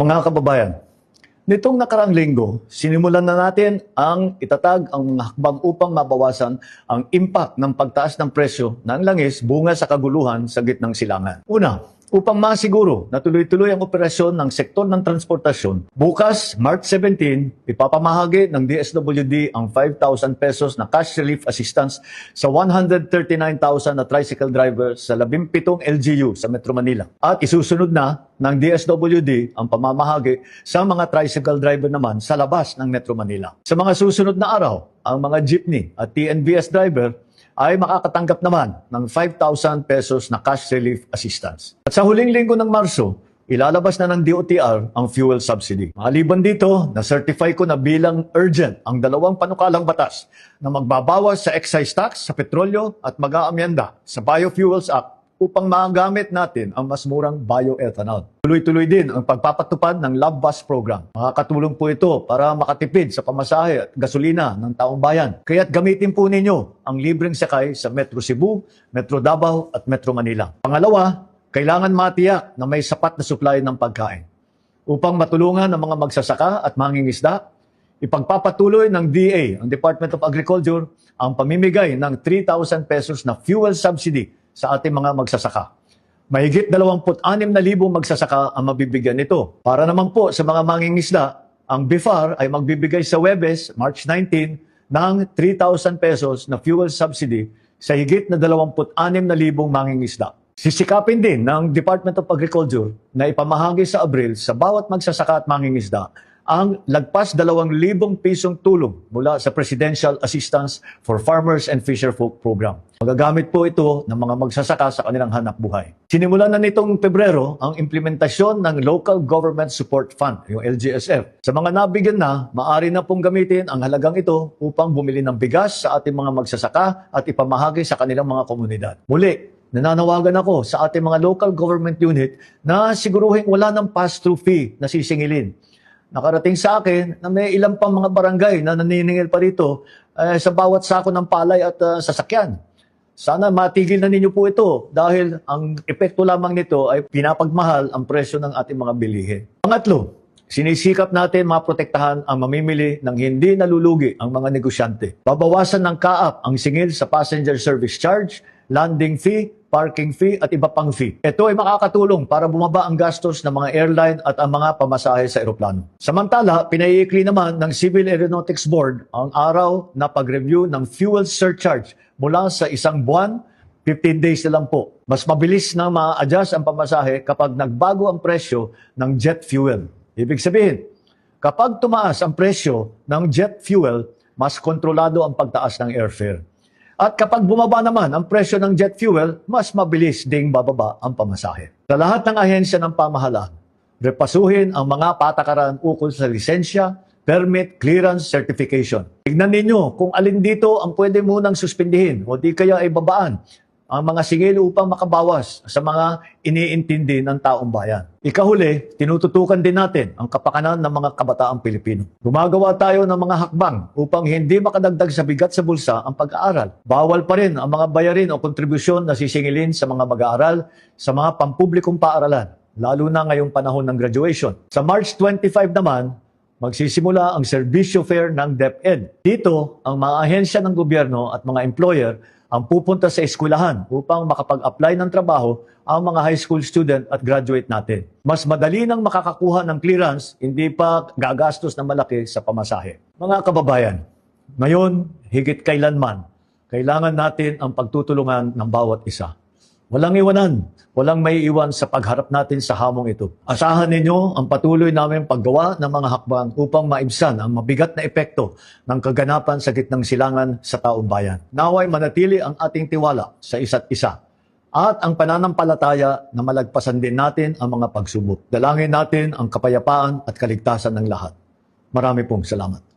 Mga kababayan, nitong nakaraang linggo, sinimulan na natin ang itatag ang mga hakbang upang mabawasan ang impact ng pagtaas ng presyo ng langis bunga sa kaguluhan sa gitnang silangan. Una, upang masiguro na tuloy-tuloy ang operasyon ng sektor ng transportasyon, bukas, March 17, ipapamahagi ng DSWD ang 5,000 pesos na cash relief assistance sa 139,000 na tricycle drivers sa 17 LGU sa Metro Manila. At isusunod na ng DSWD ang pamamahagi sa mga tricycle driver naman sa labas ng Metro Manila. Sa mga susunod na araw, ang mga jeepney at TNVS driver ay makakatanggap naman ng 5,000 pesos na cash relief assistance. At sa huling linggo ng Marso, ilalabas na ng DOTR ang fuel subsidy. Maliban dito, na-certify ko na bilang urgent ang dalawang panukalang batas na magbabawas sa excise tax sa petrolyo at mag-aamyenda sa Biofuels Act upang magamit natin ang mas murang bioethanol. Tuloy-tuloy din ang pagpapatupad ng Love Bus Program. Makakatulong po ito para makatipid sa pamasahe at gasolina ng taong bayan. Kaya't gamitin po ninyo ang libreng sakay sa Metro Cebu, Metro Davao at Metro Manila. Pangalawa, kailangan matiyak na may sapat na supply ng pagkain. Upang matulungan ang mga magsasaka at mangingisda, ipagpapatuloy ng DA, ang Department of Agriculture, ang pamimigay ng 3,000 pesos na fuel subsidy sa ating mga magsasaka. Mahigit 26,000 magsasaka ang mabibigyan nito. Para naman po sa mga mangingisda, ang BIFAR ay magbibigay sa Huwebes, March 19, ng 3,000 pesos na fuel subsidy sa higit na 26,000 mangingisda. Sisikapin din ng Department of Agriculture na ipamahagi sa Abril sa bawat magsasaka at mangingisda ang lagpas 2,000 pisong tulong mula sa Presidential Assistance for Farmers and Fisherfolk Program. Magagamit po ito ng mga magsasaka sa kanilang hanap buhay. Sinimulan na nitong Pebrero ang implementasyon ng Local Government Support Fund, yung LGSF. Sa mga nabigyan na, maaari na pong gamitin ang halagang ito upang bumili ng bigas sa ating mga magsasaka at ipamahagi sa kanilang mga komunidad. Muli, nananawagan ako sa ating mga local government unit na siguruhin wala ng pass-through fee na sisingilin. Nakarating sa akin na may ilang pang mga barangay na naniningil pa rito sa bawat sako ng palay at sasakyan. Sana matigil na ninyo po ito dahil ang epekto lamang nito ay pinapagmahal ang presyo ng ating mga bilihin. Pangatlo, sinisikap natin maprotektahan ang mamimili ng hindi nalulugi ang mga negosyante. Babawasan ng kaap ang singil sa passenger service charge, landing fee, parking fee at iba pang fee. Ito ay makakatulong para bumaba ang gastos ng mga airline at ang mga pamasahe sa eroplano. Samantala, pinaiikli naman ng Civil Aeronautics Board ang araw na pag-review ng fuel surcharge mula sa 1 buwan, 15 days na lang po. Mas mabilis na ma-adjust ang pamasahe kapag nagbago ang presyo ng jet fuel. Ibig sabihin, kapag tumaas ang presyo ng jet fuel, mas kontrolado ang pagtaas ng airfare. At kapag bumaba naman ang presyo ng jet fuel, mas mabilis ding bababa ang pamasahe. Sa lahat ng ahensya ng pamahalaan, repasuhin ang mga patakaran ukol sa lisensya, permit, clearance, certification. Tignan ninyo kung alin dito ang pwede munang suspindihin o di kaya ay babaan ang mga singil upang makabawas sa mga iniintindi ng taong bayan. Ikahuli, tinututukan din natin ang kapakanan ng mga kabataang Pilipino. Gumagawa tayo ng mga hakbang upang hindi makadagdag sa bigat sa bulsa ang pag-aaral. Bawal pa rin ang mga bayarin o kontribusyon na sisingilin sa mga mag-aaral sa mga pampublikong paaralan, lalo na ngayong panahon ng graduation. Sa March 25 naman, magsisimula ang serbisyo fair ng DepEd. Dito, ang mga ahensya ng gobyerno at mga employer ang pupunta sa eskwelahan upang makapag-apply ng trabaho ang mga high school student at graduate natin. Mas madali nang makakakuha ng clearance, hindi pa gagastos ng malaki sa pamasahe. Mga kababayan, ngayon, higit kailanman, kailangan natin ang pagtutulungan ng bawat isa. Walang iwanan, walang may iwan sa pagharap natin sa hamong ito. Asahan ninyo ang patuloy namin paggawa ng mga hakbang upang maibsan ang mabigat na epekto ng kaganapan sa gitnang silangan sa taong bayan. Naway manatili ang ating tiwala sa isa't isa at ang pananampalataya na malagpasan din natin ang mga pagsubok. Dalangin natin ang kapayapaan at kaligtasan ng lahat. Marami pong salamat.